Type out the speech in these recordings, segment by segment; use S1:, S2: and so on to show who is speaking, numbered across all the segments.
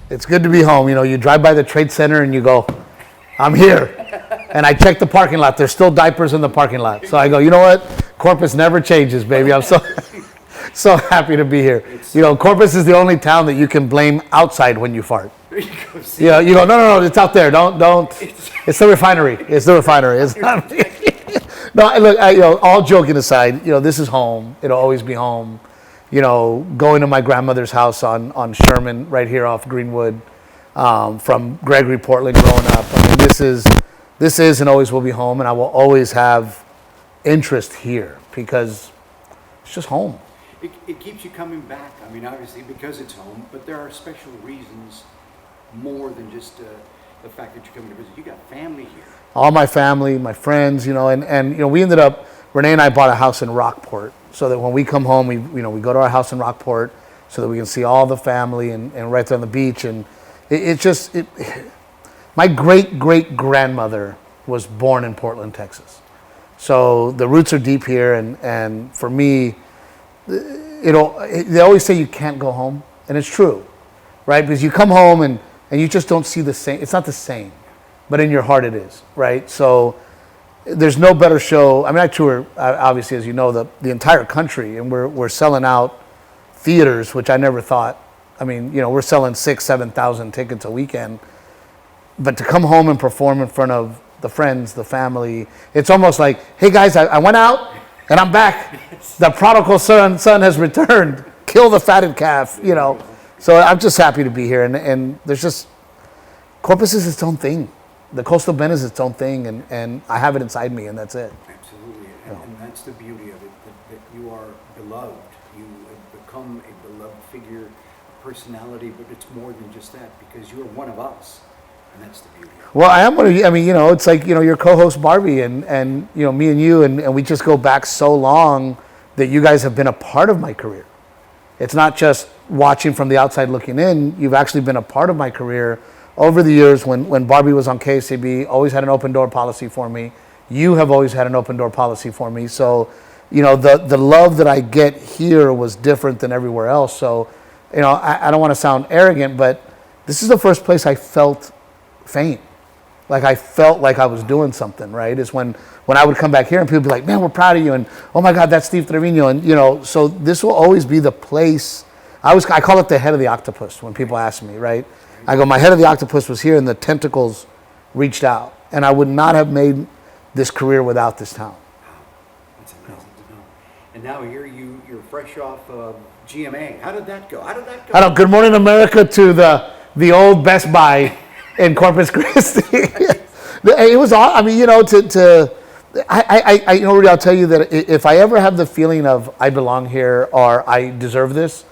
S1: It's good to be home. You know, you drive by the Trade Center and you go, I'm here. And I check the parking lot. There's still diapers in the parking lot. So I go, you know what? Corpus never changes, baby. I'm so happy to be here. You know, Corpus is the only town that you can blame outside when you fart. Yeah, you go, no, it's out there. Don't. It's the refinery. It's the refinery. It's not. No, look, you know, all joking aside, you know, this is home. It'll always be home. You know, going to my grandmother's house on Sherman, right here off Greenwood, from Gregory-Portland growing up. I mean, this is and always will be home, and I will always have interest here because it's just home.
S2: It keeps you coming back. I mean, obviously because it's home, but there are special reasons more than just the fact that you're coming to visit. You got family here.
S1: All my family, my friends, you know, and you know, we ended up, Renee and I bought a house in Rockport so that when we come home, we go to our house in Rockport so that we can see all the family and right there on the beach. And my great-great-grandmother was born in Portland, Texas. So the roots are deep here, and for me, they always say you can't go home, and it's true, right? Because you come home and you just don't see the same. It's not the same, but in your heart it is, right? So there's no better show. I mean, I tour, obviously, as you know, the entire country, and we're selling out theaters, which I never thought. I mean, you know, we're selling 6,000-7,000 tickets a weekend, but to come home and perform in front of the friends, the family, it's almost like, hey guys, I went out and I'm back. The prodigal son has returned. Kill the fatted calf, you know. So I'm just happy to be here, and there's just, Corpus is its own thing. The coastal bend is its own thing, and I have it inside me, and that's it.
S2: Absolutely, and that's the beauty of it, that you are beloved. You have become a beloved figure, personality, but it's more than just that, because you are one of us, and that's the beauty.
S1: Well, I am one of you. I mean, you know, it's like, you know, your co-host Barbie, and you know, me and you, and we just go back so long that you guys have been a part of my career. It's not just watching from the outside looking in. You've actually been a part of my career over the years. When Barbie was on KCB, always had an open door policy for me. You have always had an open door policy for me. So, you know, the love that I get here was different than everywhere else. So, you know, I don't want to sound arrogant, but this is the first place I felt fame. Like I felt like I was doing something, right? Is when I would come back here and people would be like, man, we're proud of you. And, oh my God, that's Steve Treviño. And, you know, so this will always be the place. I call it the head of the octopus when people ask me, right? I go, my head of the octopus was here and the tentacles reached out. And I would not have made this career without this town.
S2: That's amazing to know. And now here you're fresh off GMA. How did that go? I don't know.
S1: Good Morning America to the old Best Buy in Corpus Christi. It was all, I mean, you know, Rudy, I'll tell you that if I ever have the feeling of I belong here or I deserve this,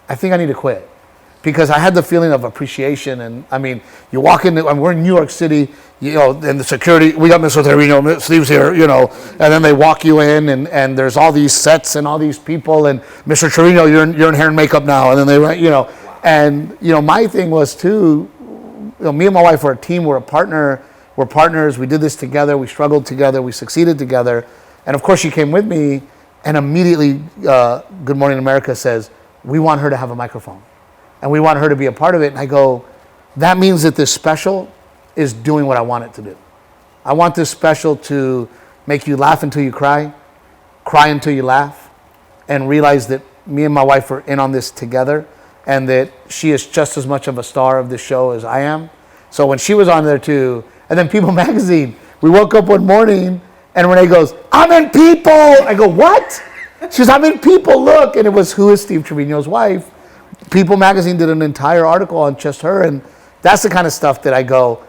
S1: I think I need to quit. Because I had the feeling of appreciation, and I mean, you walk in, we're in New York City, you know, and the security, we got Mr. Treviño, Steve's here, you know, and then they walk you in, and there's all these sets and all these people, and Mr. Treviño, you're in hair and makeup now, and then they, you know, and, you know, my thing was too, you know, me and my wife were a team, we're partners, we did this together, we struggled together, we succeeded together, and of course she came with me, and immediately Good Morning America says, we want her to have a microphone. And we want her to be a part of it. And I go, that means that this special is doing what I want it to do. I want this special to make you laugh until you cry until you laugh, and realize that me and my wife are in on this together, and that she is just as much of a star of this show as I am. So when she was on there too, and then People Magazine, we woke up one morning and Renee goes, I'm in People. I go, what? She goes, I'm in People, look. And it was, who is Steve Treviño's wife? People Magazine did an entire article on just her, and that's the kind of stuff that I go,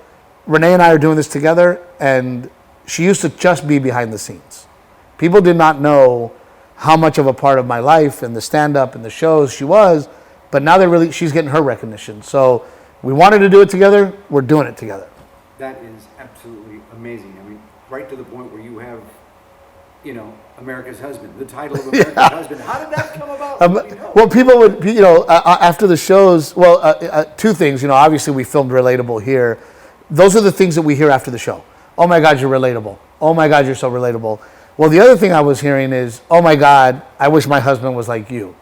S1: Renee and I are doing this together, and she used to just be behind the scenes. People did not know how much of a part of my life and the stand-up and the shows she was, but now she's getting her recognition. So we wanted to do it together, we're doing it together.
S2: That is absolutely amazing. I mean, right to the point where you have, you know, America's Husband, the title of America's Husband. How did that come about?
S1: Well, people would, you know, after the shows, two things, you know, obviously we filmed Relatable here. Those are the things that we hear after the show. Oh my God, you're relatable. Oh my God, you're so relatable. Well, the other thing I was hearing is, oh my God, I wish my husband was like you.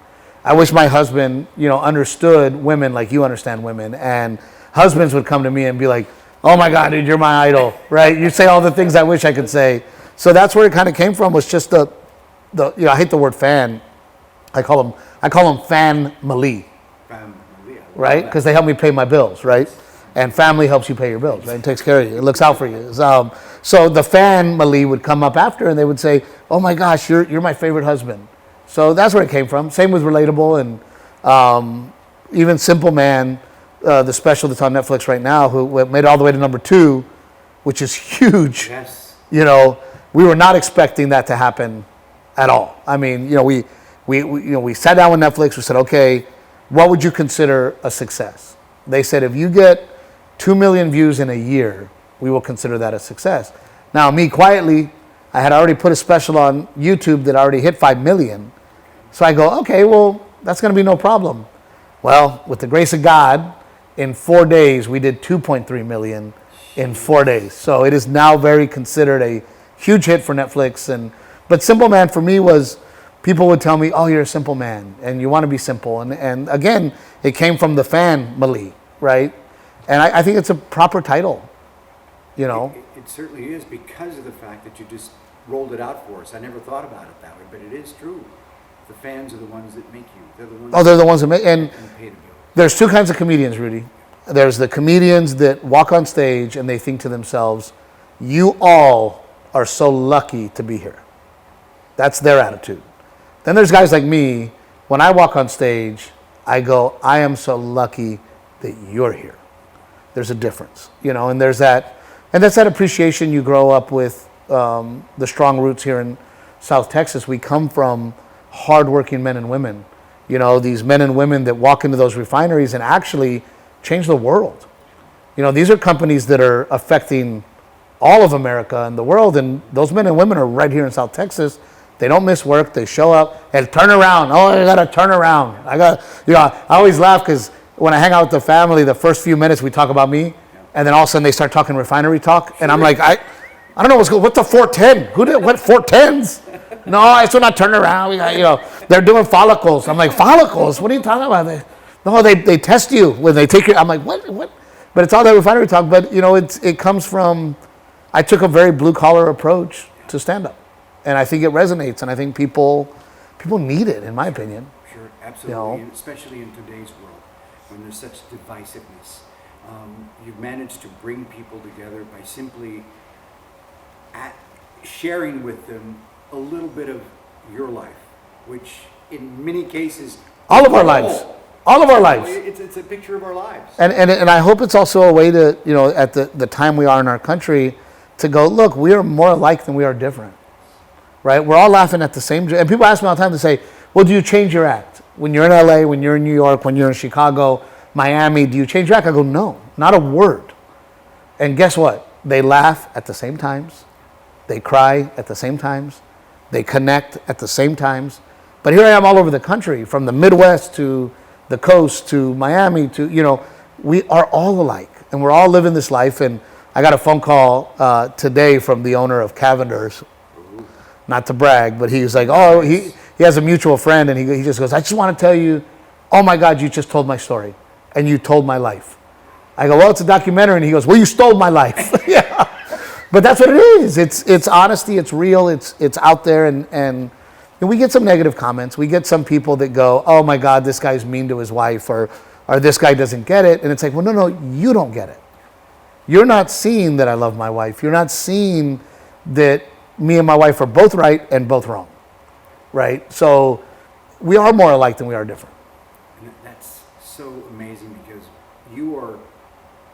S1: I wish my husband, understood women like you understand women. And husbands would come to me and be like, oh my God, dude, you're my idol, right? You say all the things I wish I could say. So that's where it kind of came from, was just the I hate the word fan. I call them family, right? Because they help me pay my bills, right? And family helps you pay your bills, right? It takes care of you. It looks out for you. So the family would come up after, and they would say, oh my gosh, you're my favorite husband. So that's where it came from. Same with Relatable, and even Simple Man, the special that's on Netflix right now, who made it all the way to #2, which is huge.
S2: Yes.
S1: We were not expecting that to happen at all. I mean, we sat down with Netflix. We said, okay, what would you consider a success? They said, if you get 2 million views in a year, we will consider that a success. Now, me quietly, I had already put a special on YouTube that already hit 5 million. So I go, okay, well, that's going to be no problem. Well, with the grace of God, in 4 days, we did 2.3 million in 4 days. So it is now very considered a huge hit for Netflix. But Simple Man for me was, people would tell me, oh, you're a simple man and you want to be simple. And again, it came from the family, right? And I think it's a proper title,
S2: It certainly is, because of the fact that you just rolled it out for us. I never thought about it that way, but it is true. The fans are the ones that make you. They're the ones.
S1: Oh, they're the ones that make. And
S2: pay the bill.
S1: there's two kinds of comedians, Rudy. There's the comedians that walk on stage and they think to themselves, you all are so lucky to be here. That's their attitude. Then there's guys like me. When I walk on stage, I go, I am so lucky that you're here. There's a difference, and there's that, and that's that appreciation you grow up with. The strong roots here in South Texas. We come from hardworking men and women, these men and women that walk into those refineries and actually change the world. These are companies that are affecting all of America and the world, and those men and women are right here in South Texas. They don't miss work. They show up and turn around. Oh, I got to turn around. I always laugh because when I hang out with the family, the first few minutes we talk about me, and then all of a sudden they start talking refinery talk, and I'm like, I don't know what's the 410? What 410s? No, it's not turn around. We got, they're doing follicles. I'm like, follicles? What are you talking about? They test you when they take your. I'm like, what? But it's all that refinery talk. But it comes from. I took a very blue collar approach to stand up, and I think it resonates, and I think people need it, in my opinion.
S2: Sure, absolutely, and especially in today's world when there's such divisiveness. You've managed to bring people together by simply sharing with them a little bit of your life, which in many cases,
S1: all of our lives.
S2: It's a picture of our lives.
S1: And I hope it's also a way to, at the time we are in our country, to go, look, we are more alike than we are different, right? We're all laughing at the same, and people ask me all the time to say, well, do you change your act? When you're in LA, when you're in New York, when you're in Chicago, Miami, do you change your act? I go, no, not a word. And guess what? They laugh at the same times. They cry at the same times. They connect at the same times. But here I am all over the country, from the Midwest to the coast to Miami to, we are all alike. And we're all living this life. And I got a phone call today from the owner of Cavender's. Not to brag, but he was like, oh, he has a mutual friend. And he just goes, I just want to tell you, oh my God, you just told my story. And you told my life. I go, well, it's a documentary. And he goes, well, you stole my life. Yeah. But that's what it is. It's honesty. It's real. It's out there. And we get some negative comments. We get some people that go, oh my God, this guy's mean to his wife, or this guy doesn't get it. And it's like, well, no, you don't get it. You're not seeing that I love my wife. You're not seeing that me and my wife are both right and both wrong, right? So we are more alike than we are different.
S2: And that's so amazing, because you are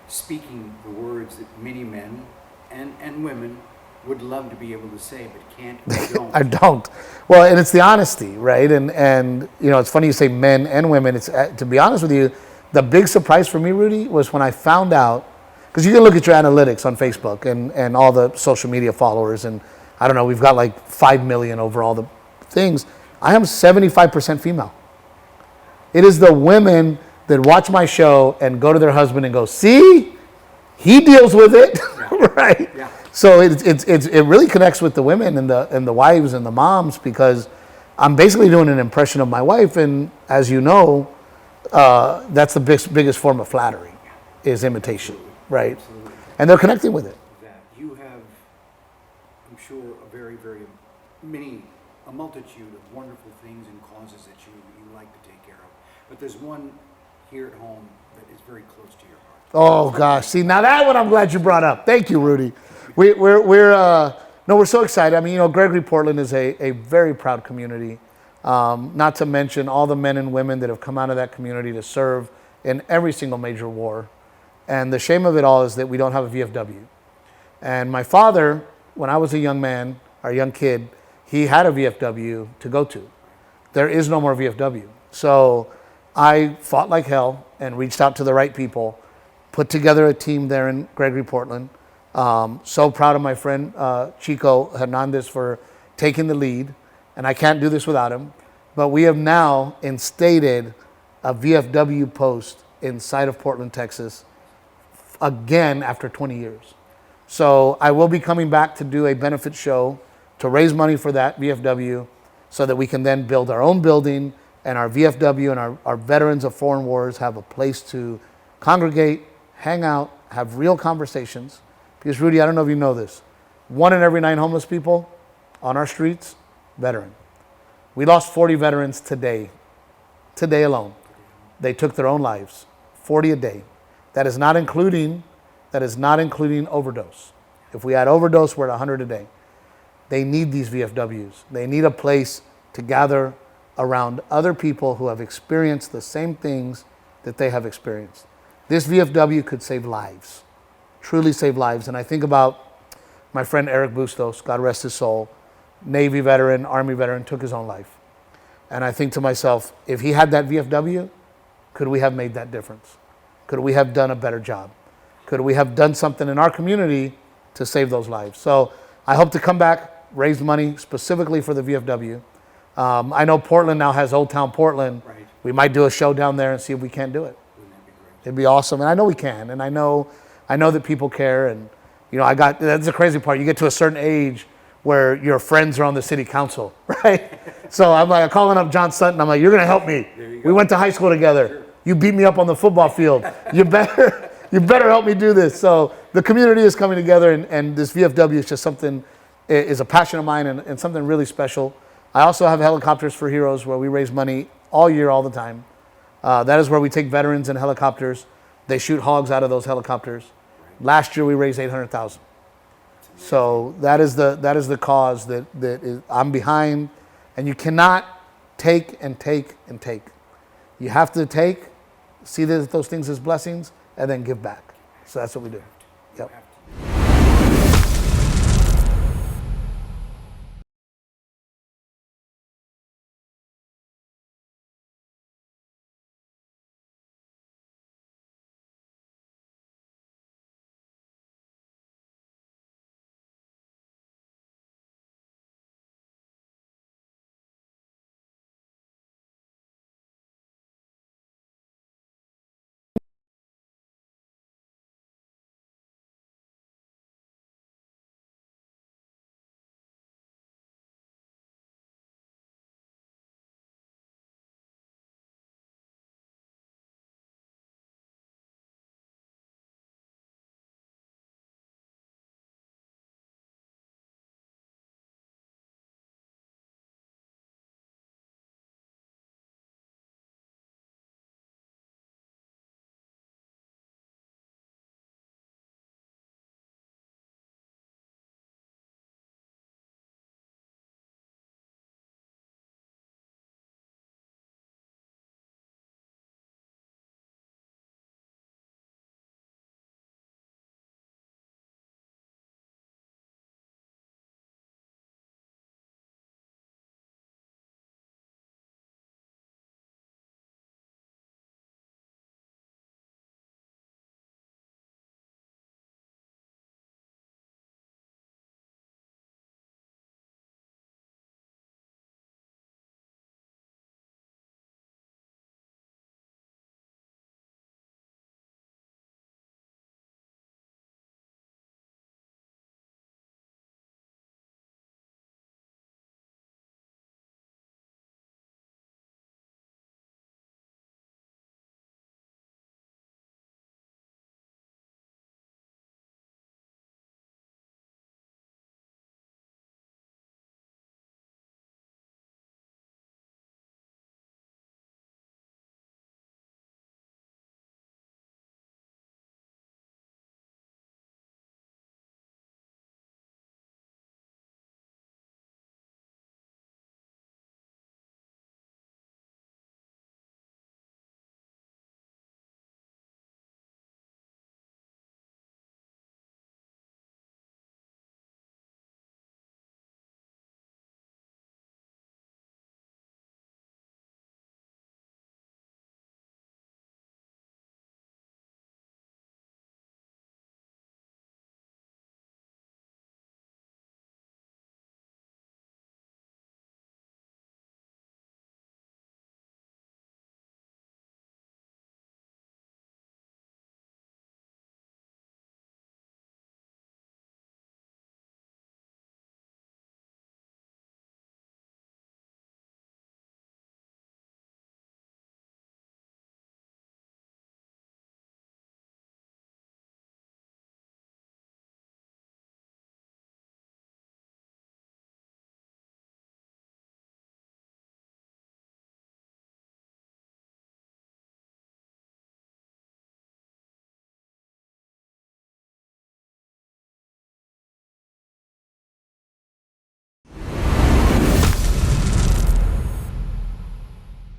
S2: speaking the words that many men and women would love to be able to say, but can't or don't.
S1: I don't. Well, and it's the honesty, right? And it's funny you say men and women. It's to be honest with you, the big surprise for me, Rudy, was when I found out, because you can look at your analytics on Facebook and all the social media followers, and I don't know, we've got like 5 million over all the things. I am 75% female. It is the women that watch my show and go to their husband and go, see, he deals with it, right?
S2: Yeah.
S1: So it really connects with the women and the wives and the moms, because I'm basically doing an impression of my wife, and as you know, that's the biggest form of flattery, is imitation, right?
S2: Absolutely.
S1: And they're connecting with it.
S2: That you have, I'm sure, a multitude of wonderful things and causes that you like to take care of. But there's one here at home that is very close to your heart.
S1: Oh gosh, see now that one I'm glad you brought up. Thank you, Rudy. We're so excited. I mean, Gregory-Portland is a very proud community. Not to mention all the men and women that have come out of that community to serve in every single major war. And the shame of it all is that we don't have a VFW. And my father, when I was a young man, or a young kid, he had a VFW to go to. There is no more VFW. So I fought like hell and reached out to the right people, put together a team there in Gregory-Portland. So proud of my friend Chico Hernandez for taking the lead. And I can't do this without him. But we have now instated a VFW post inside of Portland, Texas, again after 20 years. So I will be coming back to do a benefit show to raise money for that VFW so that we can then build our own building, and our VFW and our veterans of foreign wars have a place to congregate, hang out, have real conversations. Because Rudy, I don't know if you know this, 1 in every 9 homeless people on our streets, veteran. We lost 40 veterans today alone. They took their own lives, 40 a day. That is not including overdose. If we had overdose, we're at 100 a day. They need these VFWs. They need a place to gather around other people who have experienced the same things that they have experienced. This VFW could save lives, truly save lives. And I think about my friend Eric Bustos, God rest his soul, Navy veteran, Army veteran, took his own life. And I think to myself, if he had that VFW, could we have made that difference? Could we have done a better job? Could we have done something in our community to save those lives? So I hope to come back, raise money specifically for the VFW. I know Portland now has Old Town Portland.
S2: Right.
S1: We might do a show down there and see if we can't do it.
S2: Wouldn't that be great?
S1: It'd be awesome. And I know we can. And I know that people care. And, that's the crazy part. You get to a certain age where your friends are on the city council, right? So I'm calling up John Sutton. I'm like, you're going to help me. We went to high school together. Sure. You beat me up on the football field. You better help me do this. So the community is coming together, and this VFW is just something, is a passion of mine and something really special. I also have Helicopters for Heroes, where we raise money all year, all the time. That is where we take veterans in helicopters. They shoot hogs out of those helicopters. Last year we raised $800,000. So that is the cause that I'm behind. And you cannot take and take and take. You have to take, see those things as blessings, and then give back. So that's what we do. Yep.